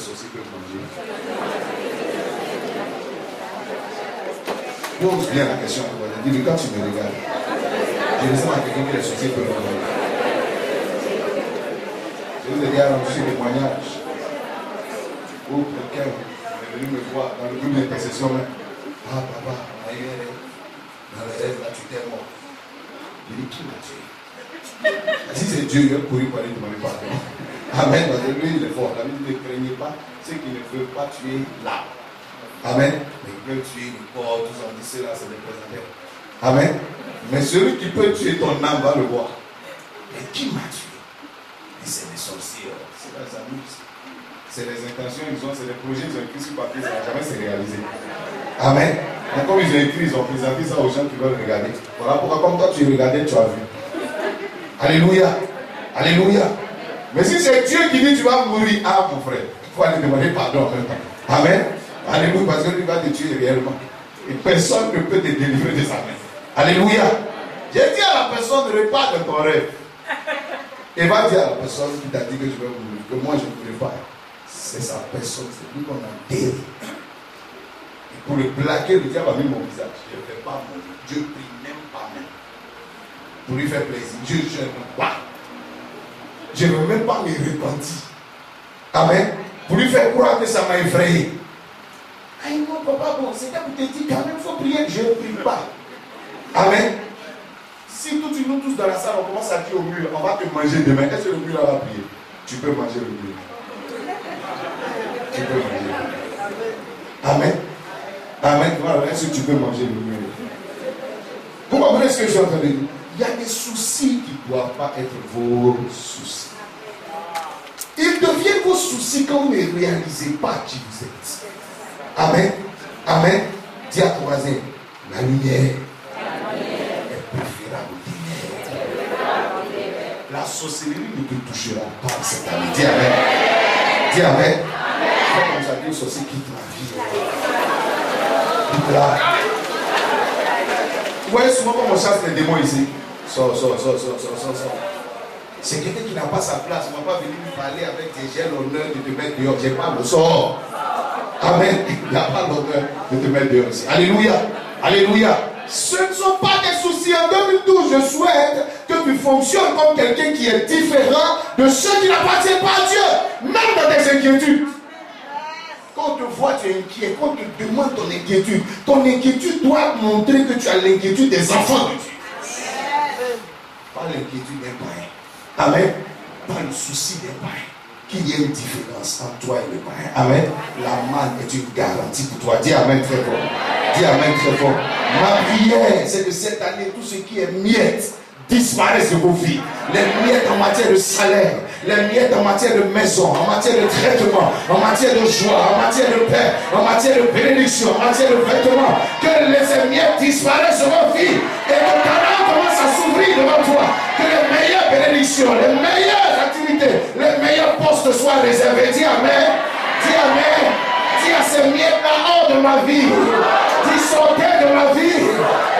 sorciers peuvent manger. Pose bien la question. Dis-lui, quand tu me regardes, je ressemble à quelqu'un que les sorciers peuvent manger. Je vous ai déjà rendu ce témoignage où quelqu'un est venu me voir dans le groupe d'intercession. Ah, papa, on a eu un rêve. Dans le rêve, là, tu t'es mort. Je dis, qui m'a tué? Si c'est Dieu, il va courir pour aller demander pardon. Amen. Parce que lui, il est fort. La Bible dit, ne craignez pas ceux qui ne veulent pas tuer l'âme. Amen. Mais ils peuvent tuer le corps, tout ça. On dit, ceux-là, c'est des présentaires. Amen. Mais celui qui peut tuer ton âme va le voir. Mais qui m'a tué? Et c'est les sorciers. C'est pas les amis. C'est les intentions, ils ont, c'est les projets, ils ont écrit sur papier, ça n'a jamais se réalisé. Amen. Et comme ils ont écrit, ils ont présenté ça aux gens qui veulent regarder. Voilà pourquoi, comme toi tu regardais, tu as vu. Alléluia. Alléluia. Mais si c'est Dieu qui dit tu vas mourir, ah mon frère, il faut aller demander pardon en même temps. Amen. Alléluia, parce que lui va te tuer réellement. Et personne ne peut te délivrer de sa main. Alléluia. J'ai dit à la personne de repart de ton rêve. Et va dire à la personne qui t'a dit que je vais mourir, que moi je ne pourrai pas. C'est sa personne, c'est lui qu'on a délivré. Et pour le plaquer, le diable a mis mon visage. Je ne fais pas mourir. Dieu prie même pas même. Pour lui faire plaisir. Dieu ne gêne pas. Je ne veux même pas me repentir. Amen. Pour lui faire croire que ça m'a effrayé. Ah non, papa, bon, c'est pour te dire quand même, il faut prier. Je ne prie pas. Amen. Si nous tous dans la salle, on commence à dire au mur, on va te manger demain. Est-ce que le mur va prier? Tu peux manger le mur. Tu peux manger. Amen. Amen. Voilà, est-ce que tu peux manger le mur? Vous comprenez ce que je suis en train de dire? Il y a des soucis qui ne doivent pas être vos soucis. Ils deviennent vos soucis quand vous ne réalisez pas qui vous êtes. Amen. Amen. Dis à ton voisin, la lumière est préférable au ténèbres. La sorcellerie ne te touchera pas cette année. Dis Amen. Dis Amen. Comme ça, Dieu sorcier quitte ma vie. Quitte là. Vous voyez souvent comment on chasse les démons ici. Sors. C'est quelqu'un qui n'a pas sa place. On ne va pas venir me parler avec des j'ai l'honneur de te mettre dehors. J'ai pas le sort. Amen. Il n'a pas l'honneur de te mettre dehors ici. Alléluia. Alléluia. Ce ne sont pas des soucis. En 2012, je souhaite que tu fonctionnes comme quelqu'un qui est différent de ceux qui n'appartiennent pas à Dieu. Même dans tes inquiétudes. Quand on te voit, tu es inquiet. Quand on te demande ton inquiétude doit montrer que tu as l'inquiétude des enfants de Dieu. Pas l'inquiétude d'un païen. Amen. Pas le souci d'un païen. Qu'il y ait une différence entre toi et le païen. Amen. La manne est une garantie pour toi. Dis Amen très fort. Dis Amen très fort. Ma prière, c'est que cette année, tout ce qui est miettes disparaissent de vos vies. Les miettes en matière de salaire, les miettes en matière de maison, en matière de traitement, en matière de joie, en matière de paix, en matière de bénédiction, en matière de vêtements, que les miettes disparaissent de vos vies et vos talents commencent à s'ouvrir devant toi. Que les meilleures bénédictions, les meilleures activités, les meilleurs postes soient réservés. Dis Amen. Dis Amen. Dis à ces miettes-là hors de ma vie. Dis sortez de ma vie.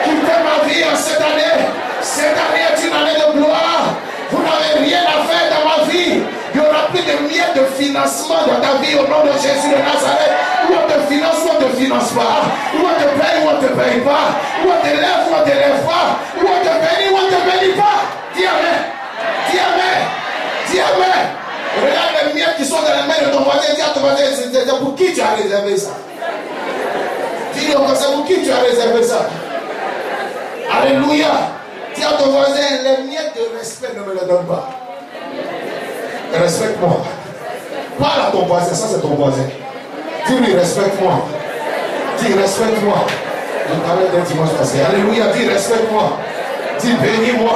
Quittez ma vie en cette année. Cette année est une année de gloire. Vous n'avez rien à faire dans ma vie. Il n'y aura plus de miettes de financement dans ta vie au nom de Jésus de Nazareth. Où on te finance, où on ne te finance pas. Où on te paye, où on ne te paye pas. Où on te lève, où on ne te lève pas. Où on te bénit, où on ne te bénit pas. Dis Amen. Dis Amen. Dis Amen. Regarde les miettes qui sont dans les mains de ton voisin. Dis à ton voisin, c'est pour qui tu as réservé ça? Dis-le, c'est pour qui tu as réservé ça? Alléluia. Dis à ton voisin, les miettes de respect ne me les donne pas. Respecte-moi. Parle à ton voisin, ça c'est ton voisin. Dis-lui, respecte-moi. Dis, respecte-moi. Je parlais d'un dimanche passé. Alléluia, dis, respecte-moi. Dis, bénis-moi.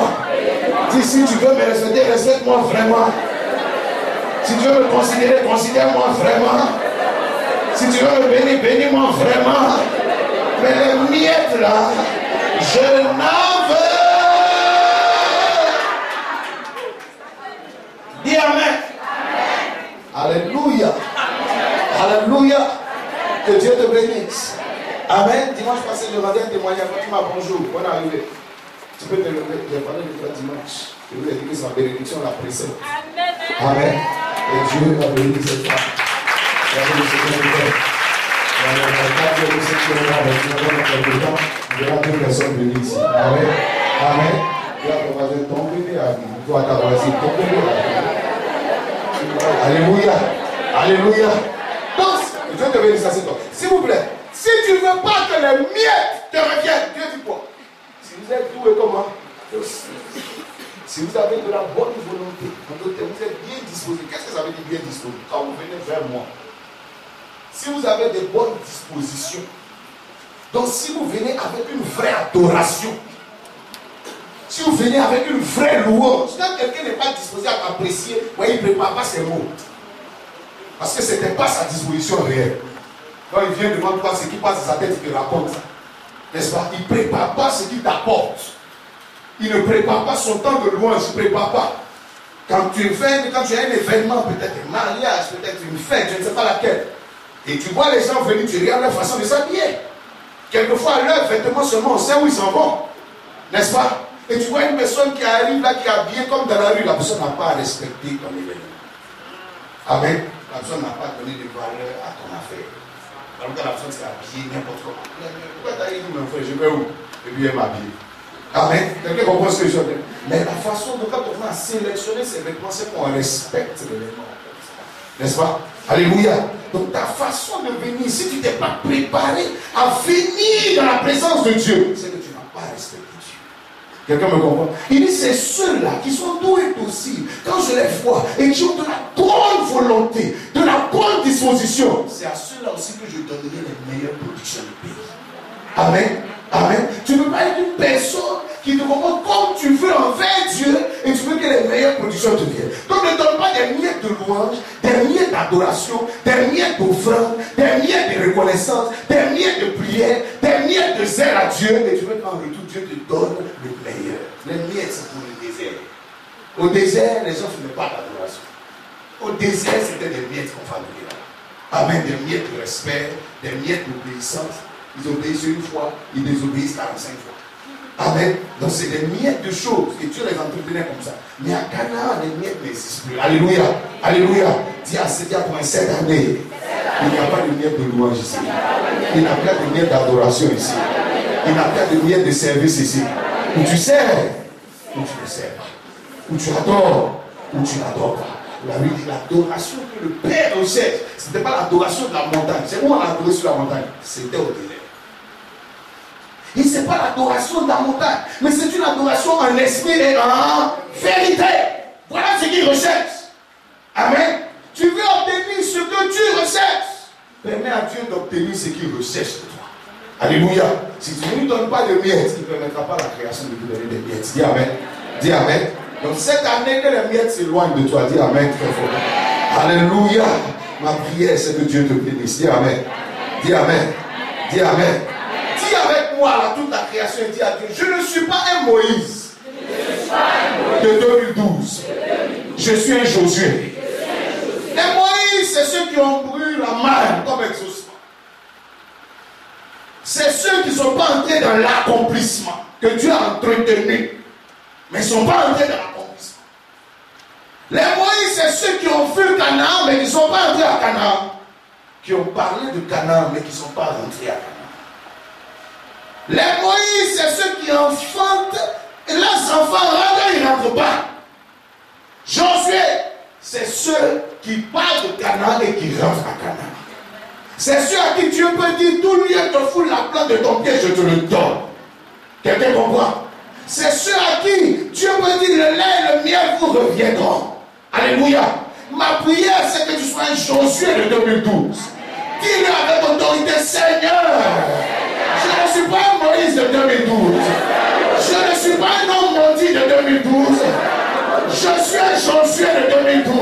Dis, si tu veux me respecter, respecte-moi vraiment. Si tu veux me considérer, considère-moi vraiment. Si tu veux me bénir, bénis-moi vraiment. Mais les miettes là, je n'en veux. Dis Amen. Alléluia. Alléluia. Que Dieu te bénisse. Amen. Dimanche passé, je rendais un témoignage. Fatima, bonjour. Bonne arrivée. Tu peux te lever. J'ai parlé de toi dimanche. Je vous ai dit que sa bénédiction la précède. Amen. Et Dieu a béni cette femme. le secrétaire. Il y aura deux personnes venues ici. Amen. Amen. Tu as ton voisin, ton bébé a vu. Toi, ta voisine, ton bébé a vu. Alléluia. Alléluia. Donc, Dieu te bénisse, ça c'est toi. S'il vous plaît, si tu ne veux pas que les miettes te reviennent, Dieu dit quoi? Si vous êtes doué comment? Si vous avez de la bonne volonté, vous êtes bien disposé. Qu'est-ce que ça veut dire bien disposé? Quand vous venez vers moi, si vous avez de bonnes dispositions, donc si vous venez avec une vraie adoration, si vous venez avec une vraie louange, quand quelqu'un n'est pas disposé à t'apprécier, il ne prépare pas ses mots. Parce que ce n'était pas sa disposition réelle. Quand il vient demander ce qui passe dans sa tête, il te raconte. N'est-ce pas? Il ne prépare pas ce qu'il t'apporte. Il ne prépare pas son temps de louange, il ne prépare pas. Quand tu as un événement, peut-être un mariage, peut-être une fête, je ne sais pas laquelle, et tu vois les gens venir, tu regardes leur façon de s'habiller. Quelquefois, leurs vêtements seulement, on sait où ils s'en vont. N'est-ce pas? Et tu vois une personne qui arrive là, qui est habillée comme dans la rue, la personne n'a pas à respecter ton événement. Amen. La personne n'a pas donné de valeur à ton affaire. Alors que la personne s'est habillée n'importe comment. Pourquoi tu as dit, mon frère, je vais où? Et puis elle m'habille. Amen. Quelqu'un comprend ce que je veux dire? Mais la façon dont quand on a sélectionné ces vêtements, c'est qu'on respecte l'événement. N'est-ce pas? Alléluia. Donc ta façon de venir, si tu n'es pas préparé à venir dans la présence de Dieu, c'est que tu n'as pas respecté Dieu. Quelqu'un me comprend? Il dit, c'est ceux-là qui sont doués aussi, quand je les vois, et qui ont de la bonne volonté, de la bonne disposition, c'est à ceux-là aussi que je donnerai les meilleures productions du pays. Amen. Amen. Tu ne peux pas être une personne qui te comporte comme tu veux envers Dieu et tu veux que les meilleures productions te viennent. Donc ne donne pas des miettes de louange, des miettes d'adoration, des miettes d'offrande, des miettes de reconnaissance, des miettes de prière, des miettes de zèle à Dieu et tu veux qu'en retour Dieu te donne le meilleur. Les miettes c'est pour le désert. Au désert, les gens ne faisaient pas d'adoration. Au désert, c'était des miettes qu'on fabriquait là. Amen. Des miettes de respect, des miettes d'obéissance. Ils obéissent une fois, ils désobéissent 45 fois. Amen. Donc c'est des miettes de choses et Dieu les entretenait comme ça. Mais à Canaan, les miettes n'existent plus. Alléluia. Alléluia. Dis à pour cette année, il n'y a pas de miettes de louange ici. Il n'y a pas de miettes d'adoration ici. Il n'y a pas de miettes de service ici. Où tu sers, où tu ne sers pas. Où tu adores, où tu n'adores pas. La Bible dit l'adoration que le Père recherche. Ce n'était pas l'adoration de la montagne. C'est où on a adoré sur la montagne? C'était au désert. Et ce n'est pas l'adoration de la montagne, mais c'est une adoration en esprit et en vérité. Voilà ce qu'il recherche. Amen. Tu veux obtenir ce que tu recherches. Permets à Dieu d'obtenir ce qu'il recherche de toi. Alléluia. Si tu ne lui donnes pas de miettes, il ne permettra pas la création de lui donner des miettes. Dis Amen. Dis Amen. Donc cette année que les miettes s'éloignent de toi, dis Amen très fort. Alléluia. Ma prière c'est que Dieu te bénisse. Dis Amen. Dis Amen. Dis Amen. Dis avec moi là, toute la création et dis à Dieu, je ne suis pas un Moïse de 2012. Je suis un Josué. Les Moïse, c'est ceux qui ont brûlé la main comme exaucement. C'est ceux qui ne sont pas entrés dans l'accomplissement que Dieu a entretenu. Mais ils ne sont pas entrés dans l'accomplissement. Les Moïse, c'est ceux qui ont vu Canaan, mais qui ne sont pas entrés à Canaan. Qui ont parlé de Canaan, mais qui ne sont pas entrés à Canaan. Les Moïse, c'est ceux qui enfantent, et leurs enfants rentrent, ils ne rentrent pas. Josué, c'est ceux qui parlent de Canaan et qui rentrent à Canaan. C'est ceux à qui Dieu peut dire, tout lieu te fout la plante de ton pied, je te le donne. Quelqu'un comprend? C'est ceux à qui Dieu peut dire, le lait et le miel vous reviendront. Alléluia. Ma prière, c'est que tu sois un Josué de 2012. Dis-le avec autorité, Seigneur. Je ne suis pas un Moïse de 2012. Je ne suis pas un homme maudit de 2012. Je suis un Josué de 2012.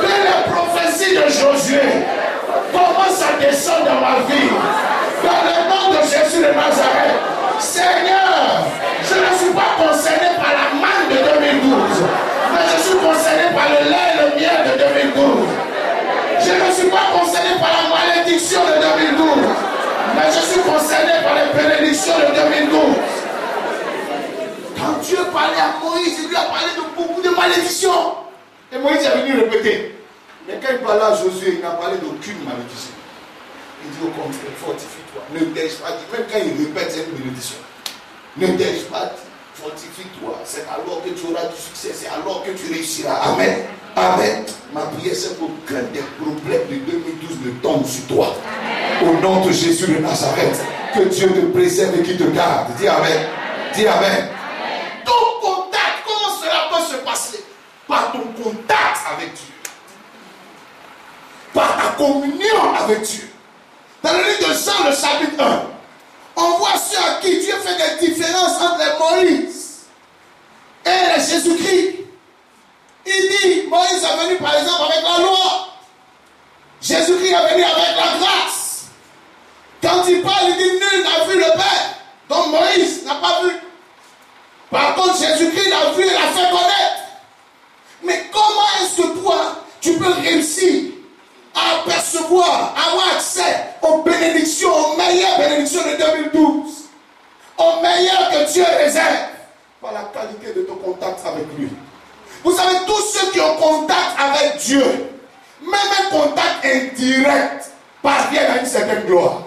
Que les prophéties de Josué commencent à descendre dans ma vie. Dans le nom de Jésus de Nazareth. Seigneur, je ne suis pas concerné par la manne de 2012. Mais je suis concerné par le lait et le miel de 2012. Je ne suis pas concerné par la malédiction de 2012. Mais je suis concerné par les bénédictions de 2012. Quand Dieu parlait à Moïse, il lui a parlé de beaucoup de malédictions. Et Moïse est venu répéter. Mais quand il parlait à Josué, il n'a parlé d'aucune malédiction. Il dit au contraire, fortifie-toi. Ne t'ai-je pas dit, même quand il répète cette bénédiction, ne t'ai-je pas dit, fortifie-toi. C'est alors que tu auras du succès, c'est alors que tu réussiras. Amen. Amen. Ma prière, c'est qu'aucun des problèmes de 2012 ne tombe sur toi. Amen. Au nom de Jésus de Nazareth, que Dieu te préserve et qu'il te garde. Dis Amen. Dis Amen. Amen. Ton contact, comment cela peut se passer? Par ton contact avec Dieu. Par ta communion avec Dieu. Dans le livre de Jean, le chapitre 1, on voit ceux à qui Dieu fait des différences entre les Moïse et les Jésus-Christ. Il dit, Moïse est venu par exemple avec la loi. Jésus-Christ est venu avec la grâce. Quand il parle, il dit, nul n'a vu le Père. Donc Moïse n'a pas vu. Par contre, Jésus-Christ l'a vu et l'a fait connaître. Mais comment est-ce que toi, tu peux réussir à apercevoir, à avoir accès aux bénédictions, aux meilleures bénédictions de 2012, aux meilleures que Dieu réserve, par la qualité de ton contact avec lui? Vous savez, tous ceux qui ont contact avec Dieu, même un contact indirect, parviennent à une certaine gloire.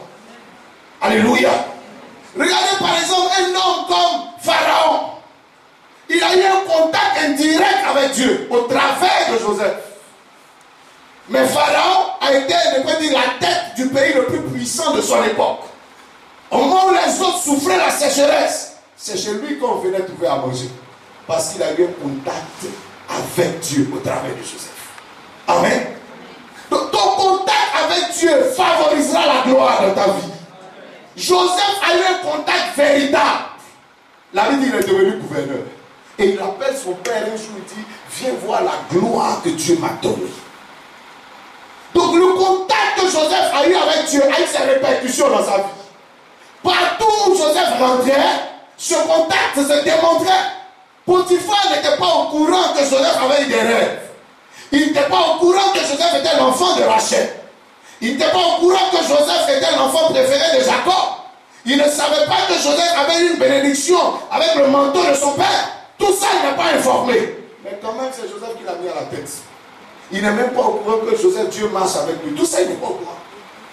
Alléluia. Regardez par exemple un homme comme Pharaon. Il a eu un contact indirect avec Dieu au travers de Joseph. Mais Pharaon a été, on peut dire, la tête du pays le plus puissant de son époque. Au moment où les autres souffraient la sécheresse, c'est chez lui qu'on venait trouver à manger. Parce qu'il a eu un contact avec Dieu au travers de Joseph. Amen. Donc ton contact avec Dieu favorisera la gloire dans ta vie. Joseph a eu un contact véritable. La Bible dit qu'il est devenu gouverneur. Et il appelle son père un jour, il dit, viens voir la gloire que Dieu m'a donnée. Donc le contact que Joseph a eu avec Dieu a eu ses répercussions dans sa vie. Partout où Joseph rentrait, ce contact se démontrait. Potiphar n'était pas au courant que Joseph avait eu des rêves. Il n'était pas au courant que Joseph était l'enfant de Rachel. Il n'était pas au courant que Joseph était l'enfant préféré de Jacob. Il ne savait pas que Joseph avait eu une bénédiction avec le manteau de son père. Tout ça, il n'est pas informé. Mais quand même, c'est Joseph qui l'a mis à la tête. Il n'est même pas au courant que Joseph, Dieu marche avec lui. Tout ça, il n'est pas au courant.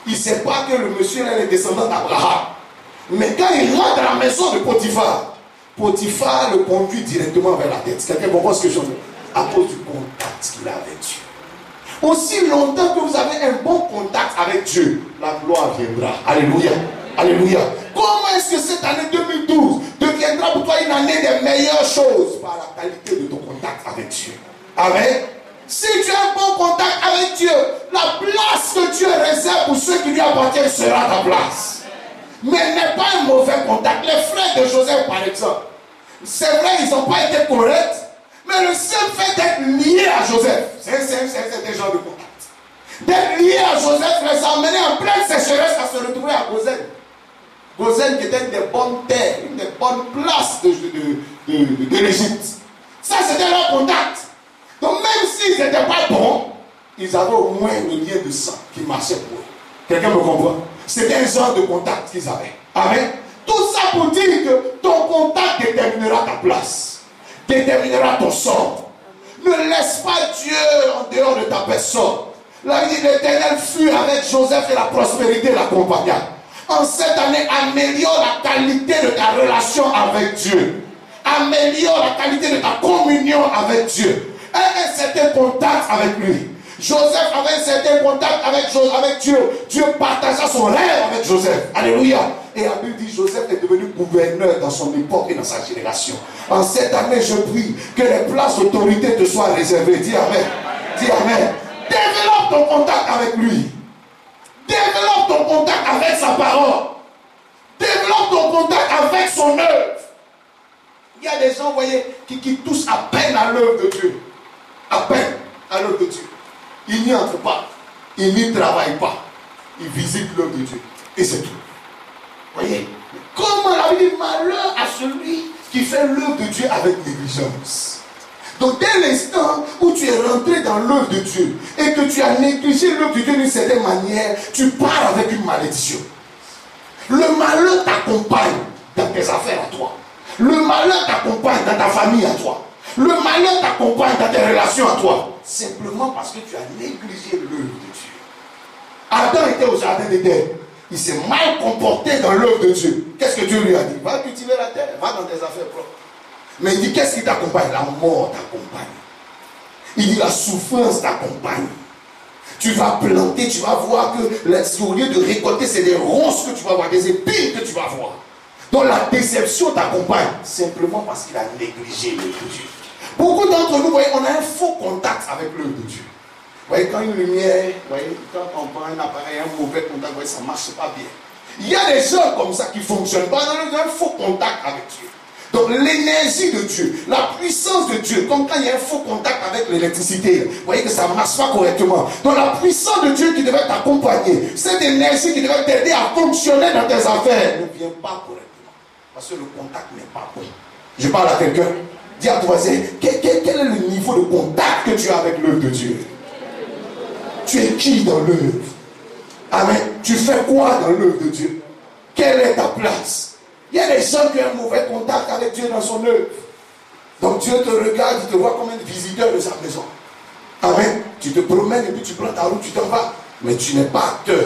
Il ne sait pas que le monsieur est le descendant d'Abraham. Mais quand il rentre dans la maison de Potiphar, Potiphar le conduit directement vers la tête. Quelqu'un comprend ce que je veux? À cause du contact qu'il a avec Dieu. Aussi longtemps que vous avez un bon contact avec Dieu, la gloire viendra. Alléluia. Alléluia. Comment est-ce que cette année 2012 deviendra pour toi une année des meilleures choses? Par la qualité de ton contact avec Dieu. Amen. Si tu as un bon contact avec Dieu, la place que Dieu réserve pour ceux qui lui appartiennent sera ta place. Mais n'est pas un mauvais contact. Les frères de Joseph, par exemple, c'est vrai, ils n'ont pas été corrects, mais le seul fait d'être lié à Joseph, c'est des gens de contact. D'être lié à Joseph les a emmenés en pleine sécheresse à se retrouver à Gozen. Gozen qui était une des bonnes terres, une des bonnes places de l'Égypte. Ça, c'était leur contact. Donc même s'ils n'étaient pas bons, ils avaient au moins le lien de sang qui marchait pour eux. Quelqu'un me comprend? C'était un genre de contact qu'ils avaient. Amen. Tout ça pour dire que ton contact déterminera ta place. Déterminera ton sort. Ne laisse pas Dieu en dehors de ta personne. La vie de l'Éternel fut avec Joseph et la prospérité l'accompagna. En cette année, améliore la qualité de ta relation avec Dieu. Améliore la qualité de ta communion avec Dieu. Aie un certain contact avec lui. Joseph avait un certain contact avec Dieu. Dieu partagea son rêve avec Joseph. Alléluia. Et la Bible dit Joseph est devenu gouverneur dans son époque et dans sa génération. En cette année, je prie que les places d'autorité te soient réservées. Dis Amen. Dis Amen. Développe ton contact avec lui. Développe ton contact avec sa parole. Développe ton contact avec son œuvre. Il y a des gens, vous voyez, qui touchent à peine à l'œuvre de Dieu. À peine à l'œuvre de Dieu. Ils n'y entrent pas. Ils n'y travaillent pas. Ils visitent l'œuvre de Dieu. Et c'est tout. Voyez, comment la Bible dit malheur à celui qui fait l'œuvre de Dieu avec négligence. Donc dès l'instant où tu es rentré dans l'œuvre de Dieu et que tu as négligé l'œuvre de Dieu d'une certaine manière, tu pars avec une malédiction. Le malheur t'accompagne dans tes affaires à toi. Le malheur t'accompagne dans ta famille à toi. Le malheur t'accompagne dans tes relations à toi. Simplement parce que tu as négligé l'œuvre de Dieu. Adam était au jardin d'Éden. Il s'est mal comporté dans l'œuvre de Dieu. Qu'est-ce que Dieu lui a dit? Va cultiver la terre, va dans tes affaires propres. Mais il dit, qu'est-ce qui t'accompagne? La mort t'accompagne. Il dit, la souffrance t'accompagne. Tu vas planter, tu vas voir que au lieu de récolter, c'est des ronces que tu vas voir, des épines que tu vas voir. Donc la déception t'accompagne. Simplement parce qu'il a négligé l'œuvre de Dieu. Beaucoup d'entre nous, vous voyez, on a un faux contact avec l'œuvre de Dieu. Vous voyez, quand une lumière, vous voyez, quand on prend un appareil, un mauvais contact, vous voyez, ça ne marche pas bien. Il y a des gens comme ça qui ne fonctionnent pas, dans un faux contact avec Dieu. Donc l'énergie de Dieu, la puissance de Dieu, comme quand il y a un faux contact avec l'électricité, vous voyez que ça ne marche pas correctement. Donc la puissance de Dieu qui devait t'accompagner, cette énergie qui devait t'aider à fonctionner dans tes affaires, ne vient pas correctement. Parce que le contact n'est pas bon. Je parle à quelqu'un, dis à ton voisin, quel est le niveau de contact que tu as avec l'œuvre de Dieu? Tu es qui dans l'œuvre? Amen. Tu fais quoi dans l'œuvre de Dieu? Quelle est ta place? Il y a des gens qui ont un mauvais contact avec Dieu dans son œuvre. Donc Dieu te regarde, il te voit comme un visiteur de sa maison. Amen. Tu te promènes et puis tu prends ta route, tu t'en vas. Mais tu n'es pas acteur.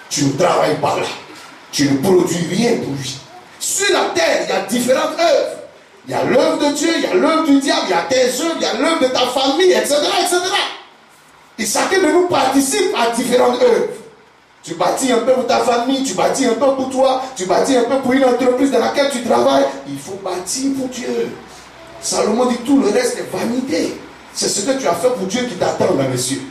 Tu ne travailles pas là. Tu ne produis rien pour lui. Sur la terre, il y a différentes œuvres. Il y a l'œuvre de Dieu, il y a l'œuvre du diable, il y a tes œuvres, il y a l'œuvre de ta famille, etc., etc. Et chacun de nous participe à différentes œuvres. Tu bâtis un peu pour ta famille, tu bâtis un peu pour toi, tu bâtis un peu pour une entreprise dans laquelle tu travailles. Il faut bâtir pour Dieu. Salomon dit tout le reste est vanité. C'est ce que tu as fait pour Dieu qui t'attend dans les cieux.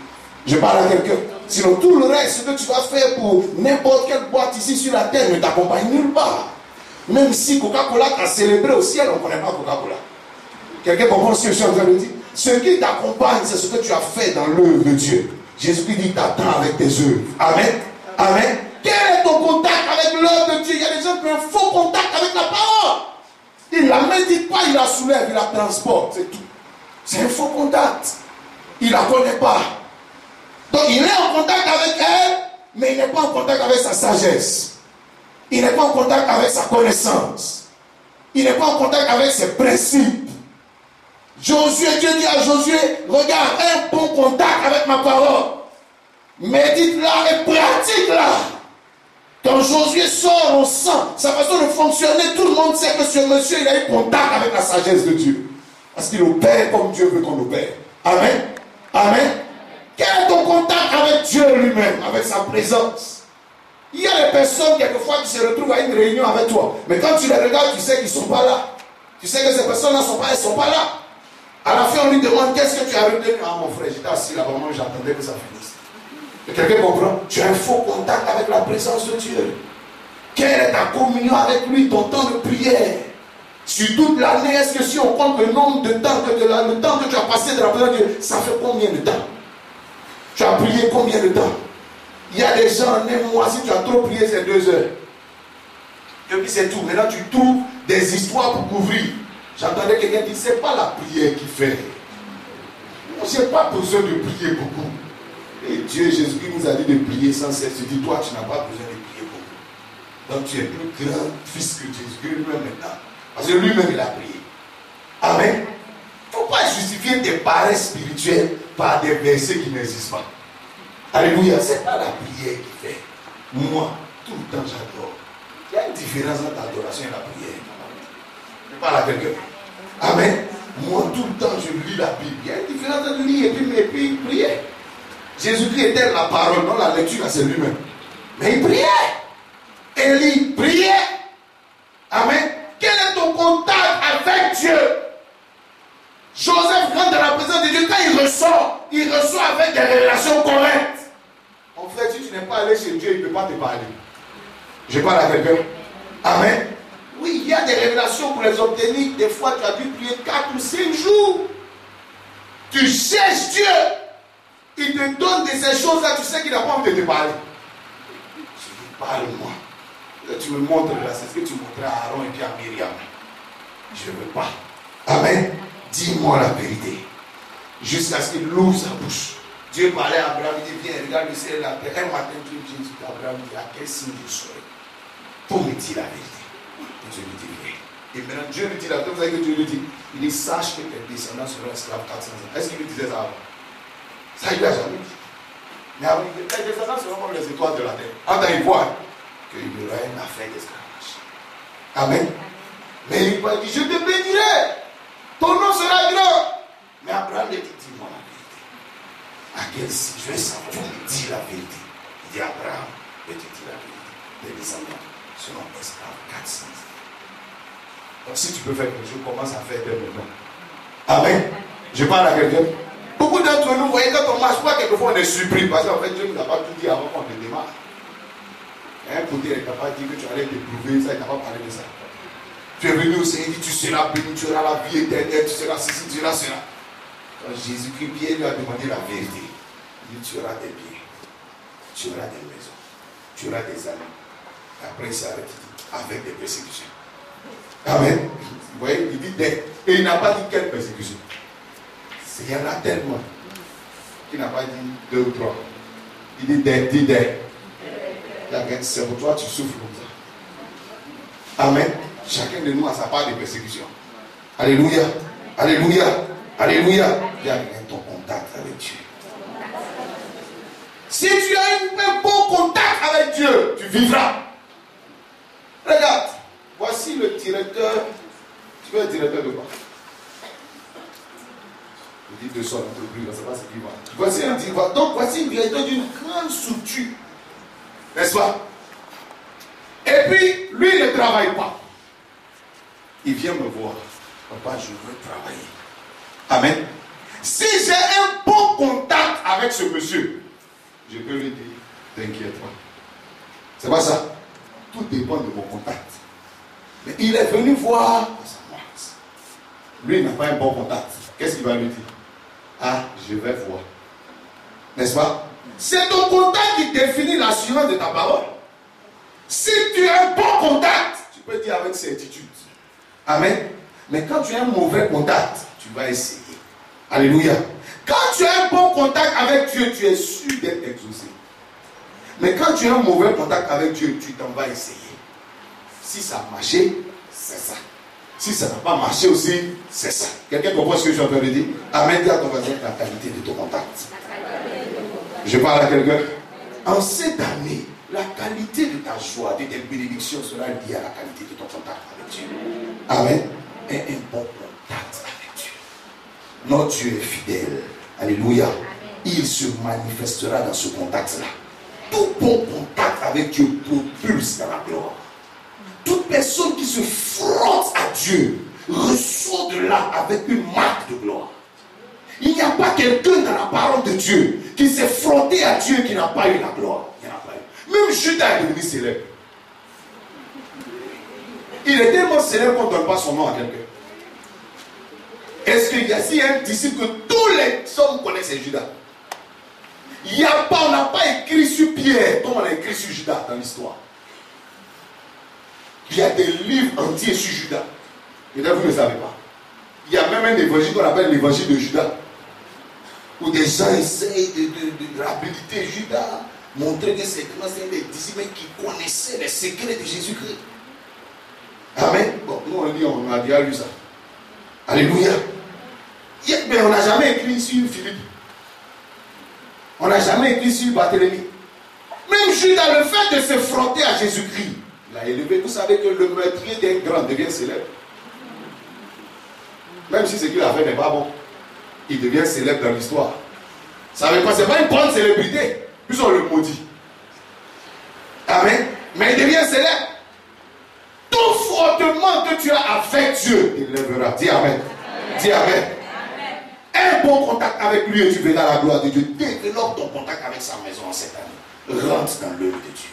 Je parle à quelqu'un. Sinon tout le reste, ce que tu vas faire pour n'importe quelle boîte ici sur la terre ne t'accompagne nulle part. Même si Coca-Cola t'a célébré au ciel, on ne connaît pas Coca-Cola. Quelqu'un comprend ce que je suis en train de dire? Ce qui t'accompagne, c'est ce que tu as fait dans l'œuvre de Dieu. Jésus-Christ dit t'attends avec tes œuvres. Amen. Amen. Quel est ton contact avec l'œuvre de Dieu? Il y a des gens qui ont un faux contact avec la parole. Il ne la médite pas, il la soulève, il la transporte, c'est tout. C'est un faux contact. Il ne la connaît pas. Donc il est en contact avec elle, mais il n'est pas en contact avec sa sagesse. Il n'est pas en contact avec sa connaissance. Il n'est pas en contact avec ses principes. Josué, Dieu dit à Josué, regarde, un bon contact avec ma parole. Médite-la et pratique-la. Quand Josué sort, on sent sa façon de fonctionner. Tout le monde sait que ce monsieur, il a eu contact avec la sagesse de Dieu. Parce qu'il opère comme Dieu veut qu'on opère. Amen. Amen. Quel est ton contact avec Dieu lui-même, avec sa présence? Il y a des personnes, quelquefois, qui se retrouvent à une réunion avec toi. Mais quand tu les regardes, tu sais qu'ils ne sont pas là. Tu sais que ces personnes-là elles ne sont pas là. À la fin, on lui demande, qu'est-ce que tu as retenu? Ah, mon frère, j'étais assis là-bas, moi j'attendais que ça finisse. Et quelqu'un comprend? Tu as un faux contact avec la présence de Dieu. Quelle est ta communion avec lui, ton temps de prière? Sur toute l'année, est-ce que si on compte le nombre de temps le temps que tu as passé de la présence de Dieu, ça fait combien de temps? Tu as prié combien de temps? Il y a des gens, même moi, si tu as trop prié, c'est 2 heures. Et puis c'est tout. Maintenant, tu trouves des histoires pour couvrir. J'entendais quelqu'un dire, c'est pas la prière qui fait. Je n'ai pas besoin de prier beaucoup. Et Dieu, Jésus-Christ nous a dit de prier sans cesse. Je dis, toi, tu n'as pas besoin de prier beaucoup. Donc tu es plus grand fils que Jésus-Christ lui-même maintenant. Parce que lui-même, il a prié. Amen. Il ne faut pas justifier tes paresses spirituelles par des versets qui n'existent pas. Alléluia, c'est pas la prière qui fait. Moi, tout le temps, j'adore. Il y a une différence entre l'adoration et la prière. Je parle à quelqu'un. Amen. Moi, tout le temps, je lis la Bible. Il y a une différence entre lire et puis prier. Jésus-Christ était la parole, non la lecture, c'est lui-même. Mais il priait. Élie priait. Amen. Quel est ton contact avec Dieu? Joseph rentre dans la présence de Dieu. Quand il reçoit avec des révélations correctes. Mon frère, si tu n'es pas allé chez Dieu, il ne peut pas te parler. Je parle à quelqu'un. Amen. Oui, il y a des révélations pour les obtenir. Des fois, tu as dû prier 4 ou 5 jours. Tu cherches Dieu. Il te donne de ces choses-là. Tu sais qu'il n'a pas envie de te parler. Je dis, parle-moi. Tu me montres là, c'est ce que tu montrais à Aaron et puis à Myriam. Je ne veux pas. Amen. Dis-moi la vérité. Jusqu'à ce qu'il ouvre sa bouche. Dieu parlait à Abraham, il dit, viens, regarde le ciel et la terre. Un matin, Dieu dit à Abraham, à quel signe je serai pour me dire la vérité. Et Dieu lui dit, viens. Et maintenant, Dieu lui dit, là, vous savez que Dieu lui dit, il dit, sache que tes descendants seront esclaves 400 ans. Est-ce qu'il lui disait ça avant? Ça, il ne l'a jamais dit. Mais avant, il dit, tes descendants seront comme les étoiles de la terre. En tant qu'il voit qu'il y aura une affaire d'esclavage. Amen. Mais il va dire, je te bénirai. Ton nom sera grand. Mais Abraham lui dit, dis-moi la vérité. À quel signe? Je vais savoir. Tu me dis la vérité. Il dit, Abraham, je te dis la vérité. Tes descendants seront esclaves 400 ans. Donc si tu peux faire quelque chose, commence à faire dès maintenant. Amen. Je parle à quelqu'un. Beaucoup d'entre nous, vous voyez, quand on marche pas, quelquefois on est surpris. Parce qu'en fait, Dieu ne nous a pas tout dit avant qu'on te démarre. Un côté, il n'est pas dit que tu allais t'éprouver, ça, il n'a pas parlé de ça. Tu es venu au Seigneur, il dit, tu seras béni, tu auras la vie éternelle, tu seras ceci, tu seras cela. Quand Jésus-Christ, Pierre lui a demandé la vérité. Il dit, tu auras des biens, tu auras des maisons, tu auras des amis. Et après, il s'arrête, avec des persécutions. Amen. Vous voyez, il dit des. Et il n'a pas dit quelle persécution. Il y en a tellement. Il n'a pas dit 2 ou 3. Il dit des. C'est pour toi, tu souffres comme ça. Amen. Chacun de nous a sa part de persécution. Alléluia. Alléluia. Alléluia. Il y a ton contact avec Dieu. Si tu as un bon contact avec Dieu, tu vivras. Regarde. Voici le directeur. Tu veux un directeur de quoi? Je dis de son entreprise, je ne sais pas ce qu'il va. Voici un directeur. Donc voici un directeur d'une grande structure. N'est-ce pas? Et puis, lui, il ne travaille pas. Il vient me voir. Papa, je veux travailler. Amen. Si j'ai un bon contact avec ce monsieur, je peux lui dire, t'inquiète pas. C'est pas ça. Tout dépend de mon contact. Mais il est venu voir. Lui, il n'a pas un bon contact. Qu'est-ce qu'il va lui dire? Ah, je vais voir. N'est-ce pas? C'est ton contact qui définit l'assurance de ta parole. Si tu as un bon contact, tu peux dire avec certitude. Amen. Mais quand tu as un mauvais contact, tu vas essayer. Alléluia. Quand tu as un bon contact avec Dieu, tu es sûr d'être exaucé. Mais quand tu as un mauvais contact avec Dieu, tu t'en vas essayer. Si ça a marché, c'est ça. Si ça n'a pas marché aussi, c'est ça. Quelqu'un comprend ce que je suis en train de dire? Amen. Dis à ton voisin la qualité de ton contact. Je parle à quelqu'un. En cette année, la qualité de ta joie, de tes bénédictions sera liée à la qualité de ton contact avec Dieu. Amen. Et un bon contact avec Dieu. Notre Dieu est fidèle. Alléluia. Il se manifestera dans ce contact-là. Tout bon contact avec Dieu propulse dans la gloire. Toute personne qui se frotte à Dieu ressort de là avec une marque de gloire. Il n'y a pas quelqu'un dans la parole de Dieu qui s'est frotté à Dieu qui n'a pas eu la gloire. Il n'y en a pas eu. Même Judas est devenu célèbre. Il est tellement célèbre qu'on ne donne pas son nom à quelqu'un. Est-ce qu'il y a si un disciple que tous les hommes connaissent, c'est Judas? Il n'y a pas, on n'a pas écrit sur Pierre comme on a écrit sur Judas dans l'histoire. Il y a des livres entiers sur Judas. Peut-être vous ne savez pas. Il y a même un évangile qu'on appelle l'évangile de Judas. Où des gens essayent de réhabiliter Judas, montrer que c'est un des disciples qui connaissaient les secrets de Jésus-Christ. Amen. Bon, nous on dit, on a déjà lu ça. Alléluia. Mais on n'a jamais écrit sur Philippe. On n'a jamais écrit sur Barthélemy. Même Judas, le fait de se frotter à Jésus-Christ, l'a élevé. Vous savez que le meurtrier d'un grand devient célèbre. Même si ce qu'il a fait n'est pas bon, il devient célèbre dans l'histoire. Ça veut pas, c'est pas une grande célébrité, puis on le maudit. Amen. Mais il devient célèbre. Tout frottement que tu as avec Dieu, il lèvera. Dis Amen. Dis Amen. Un bon contact avec lui et tu verras la gloire de Dieu. Développe ton contact avec sa maison en cette année. Rentre dans l'œuvre de Dieu.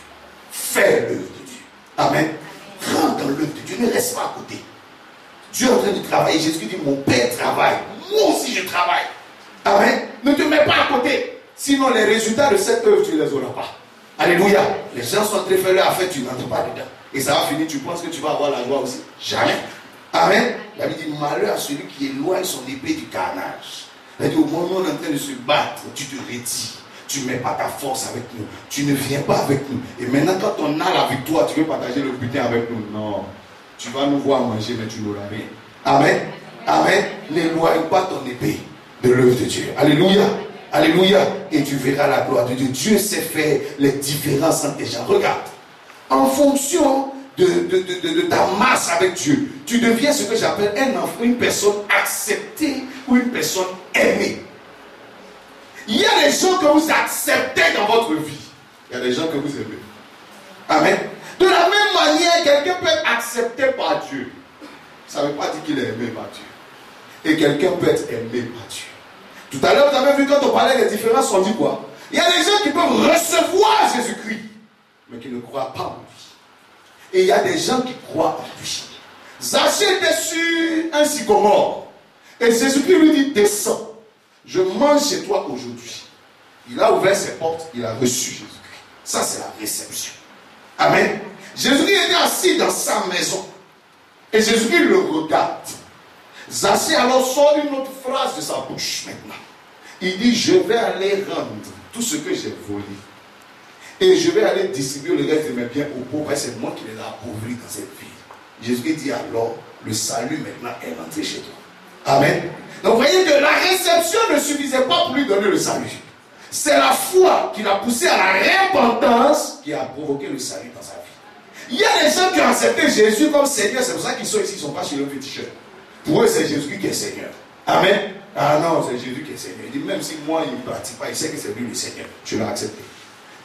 Fais l'œuvre de Dieu. Amen. Rentre dans l'œuvre de Dieu. Ne reste pas à côté. Dieu est en train de travailler. Jésus dit, mon Père travaille. Moi aussi je travaille. Amen. Ne te mets pas à côté. Sinon les résultats de cette œuvre, tu ne les auras pas. Alléluia. Les gens sont très faibles à faire, tu n'entres pas dedans. Et ça va finir, tu penses que tu vas avoir la joie aussi. Jamais. Amen. La Bible dit, malheur à celui qui éloigne son épée du carnage. Elle dit, au moment où on est en train de se battre, tu te retires. Tu ne mets pas ta force avec nous. Tu ne viens pas avec nous. Et maintenant, quand on a la victoire, tu veux partager le butin avec nous. Non. Tu vas nous voir manger, mais tu n'auras rien. Amen. Amen. N'éloigne pas ton épée de l'œuvre de Dieu. Alléluia. Alléluia. Et tu verras la gloire de Dieu. Dieu sait faire les différences entre les gens. Regarde. En fonction de ta masse avec Dieu, tu deviens ce que j'appelle un enfant, une personne acceptée ou une personne aimée. Il y a des gens que vous acceptez dans votre vie. Il y a des gens que vous aimez. Amen. De la même manière, quelqu'un peut être accepté par Dieu. Ça ne veut pas dire qu'il est aimé par Dieu. Et quelqu'un peut être aimé par Dieu. Tout à l'heure, vous avez vu quand on parlait des différences, on dit quoi? Il y a des gens qui peuvent recevoir Jésus-Christ, mais qui ne croient pas en lui. Et il y a des gens qui croient en lui. Zachée était sur un sycomore. Et Jésus-Christ lui dit, descends. Je mange chez toi aujourd'hui. Il a ouvert ses portes, il a reçu Jésus-Christ. Ça, c'est la réception. Amen. Jésus-Christ était assis dans sa maison. Et Jésus-Christ le regarde. Zachée alors sort une autre phrase de sa bouche maintenant. Il dit, je vais aller rendre tout ce que j'ai volé. Et je vais aller distribuer le reste de mes biens aux pauvres. Et c'est moi qui les ai appauvris dans cette ville. Jésus-Christ dit alors, le salut maintenant est rentré chez toi. Amen. Donc vous voyez que la réception ne suffisait pas pour lui donner le salut. C'est la foi qui l'a poussé à la repentance qui a provoqué le salut dans sa vie. Il y a des gens qui ont accepté Jésus comme Seigneur, c'est pour ça qu'ils sont ici, ils ne sont pas chez le féticheur. Pour eux, c'est Jésus qui est Seigneur. Amen. Ah non, c'est Jésus qui est Seigneur. Il dit, même si moi, il ne pratique pas, il sait que c'est lui le Seigneur. Tu l'as accepté.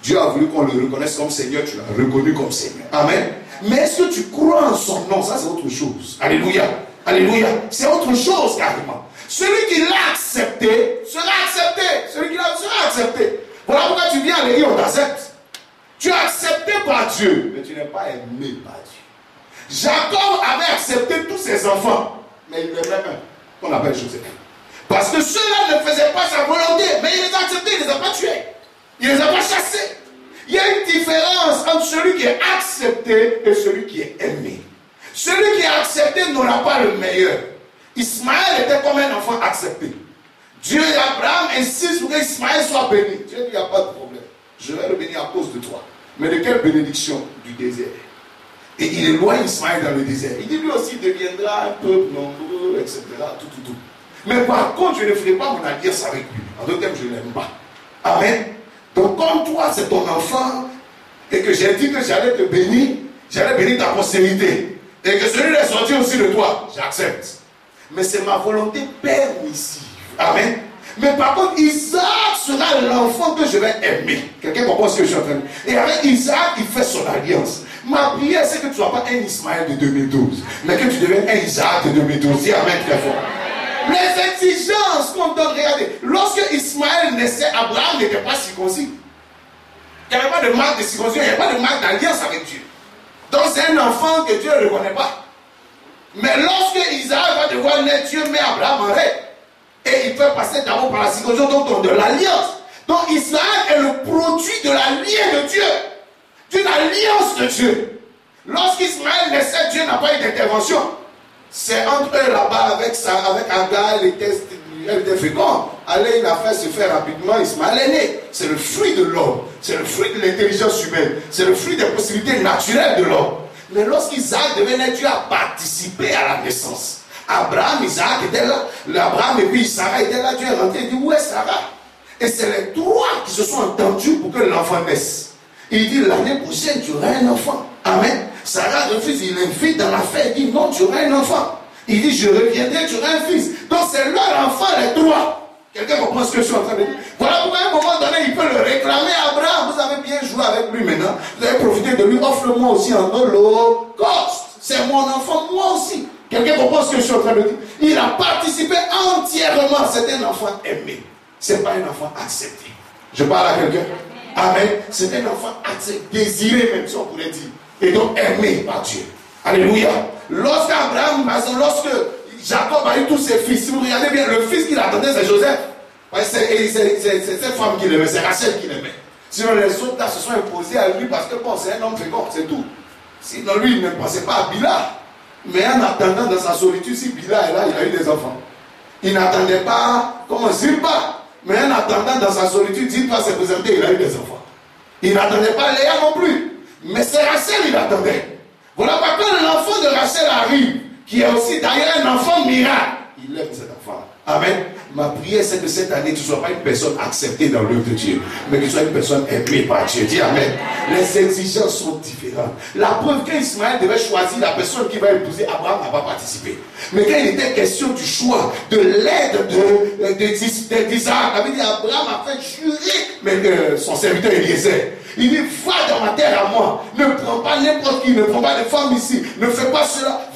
Dieu a voulu qu'on le reconnaisse comme Seigneur, tu l'as reconnu comme Seigneur. Amen. Mais est-ce que tu crois en son nom? Ça, c'est autre chose. Alléluia. Alléluia. C'est autre chose, carrément. Celui qui l'a accepté sera accepté. Celui qui l'a sera accepté. Voilà pourquoi tu viens à l'église, on t'accepte. Tu es accepté par Dieu, mais tu n'es pas aimé par Dieu. Jacob avait accepté tous ses enfants, mais il aimait un qu'on appelle Joseph. Parce que ceux-là ne faisaient pas sa volonté, mais il les a acceptés, il ne les a pas tués. Il ne les a pas chassés. Il y a une différence entre celui qui est accepté et celui qui est aimé. Celui qui est accepté n'aura pas le meilleur. Ismaël était comme un enfant accepté. Dieu et Abraham insistent pour qu'Ismaël soit béni. Dieu dit, il n'y a pas de problème. Je vais le bénir à cause de toi. Mais de quelle bénédiction? Du désert. Et il éloigne Ismaël dans le désert. Il dit, lui aussi deviendra un peuple nombreux, etc. Tout. Mais par contre, je ne ferai pas mon alliance avec lui. En d'autres termes, je ne l'aime pas. Amen. Donc, comme toi, c'est ton enfant, et que j'ai dit que j'allais te bénir, j'allais bénir ta postérité, et que celui est sorti aussi de toi, j'accepte. Mais c'est ma volonté permissive. Amen. Mais par contre, Isaac sera l'enfant que je vais aimer. Quelqu'un comprend ce que je suis en train de dire? Et avec Isaac, il fait son alliance. Ma prière, c'est que tu ne sois pas un Ismaël de 2012, mais que tu deviennes un Isaac de 2012. Dis Amen très fort. Les exigences qu'on donne, regardez, lorsque Ismaël naissait, Abraham n'était pas circoncis. Il n'y avait pas de marque de circoncision, il n'y avait pas de marque d'alliance avec Dieu. Donc c'est un enfant que Dieu ne reconnaît pas. Mais lorsque Isaac va devoir naître, Dieu met Abraham en règle. Et il peut passer d'abord par la circoncision, donc de l'alliance. Donc Israël est le produit de la liée de Dieu. D'une alliance de Dieu. Lorsqu'Ismaël naissait, Dieu n'a pas eu d'intervention. C'est entre eux là-bas avec Agar, elle était féconde. Allez, il a fait se faire rapidement, Ismaël est né. C'est le fruit de l'homme. C'est le fruit de l'intelligence humaine. C'est le fruit des possibilités naturelles de l'homme. Mais lorsqu'Isaac devait naître, Dieu a participé à la naissance. Abraham, Isaac était là. Abraham et puis Sarah étaient là. Dieu est rentré et dit, où est Sarah? Et c'est les trois qui se sont entendus pour que l'enfant naisse. Il dit, l'année prochaine, tu auras un enfant. Amen. Sarah refuse, il invite dans l'affaire, il dit, non, tu auras un enfant. Il dit, je reviendrai, tu auras un fils. Donc c'est leur enfant, les trois. Quelqu'un comprend ce que je suis en train de dire? Voilà pourquoi à un moment donné, il peut le réclamer à Abraham. Vous avez bien joué avec lui maintenant. Vous avez profité de lui. Offre-moi aussi en holocauste. C'est mon enfant, moi aussi. Quelqu'un comprend ce que je suis en train de dire? Il a participé entièrement. C'est un enfant aimé. Ce n'est pas un enfant accepté. Je parle à quelqu'un. Amen. C'est un enfant accepté, désiré même, si on pourrait dire. Et donc aimé par Dieu. Alléluia. Lorsque Jacob a eu tous ses fils, si vous regardez bien, le fils qu'il attendait, c'est Joseph. Ouais, c'est cette femme qu'il aimait, c'est Rachel qu'il aimait. Sinon les autres là se sont imposés à lui parce que bon, c'est un homme fécond, c'est tout. Sinon lui, il ne pensait pas à Bila. Mais en attendant dans sa solitude, si Bila est là, il a eu des enfants. Il n'attendait pas, comme Zilpa. Mais en attendant dans sa solitude, Zilpa s'est présenté, il a eu des enfants. Il n'attendait pas Léa non plus. Mais c'est Rachel, il attendait. Voilà pourquoi quand l'enfant de Rachel arrive, qui est aussi d'ailleurs un enfant miracle, il aime cet enfant. Amen. Ma prière, c'est que cette année, tu ne sois pas une personne acceptée dans l'œuvre de Dieu, mais que tu sois une personne aimée par Dieu. Dis Amen. Les exigences sont différentes. La preuve qu'Ismaël devait choisir la personne qui va épouser, Abraham n'a pas participé. Mais quand il était question du choix, de l'aide d'Isaac, avait dit Abraham a fait jurer son serviteur Eliezer. Il dit, va dans ma terre à moi. Ne prends pas n'importe qui, ne prends pas de femme ici. Ne fais pas cela.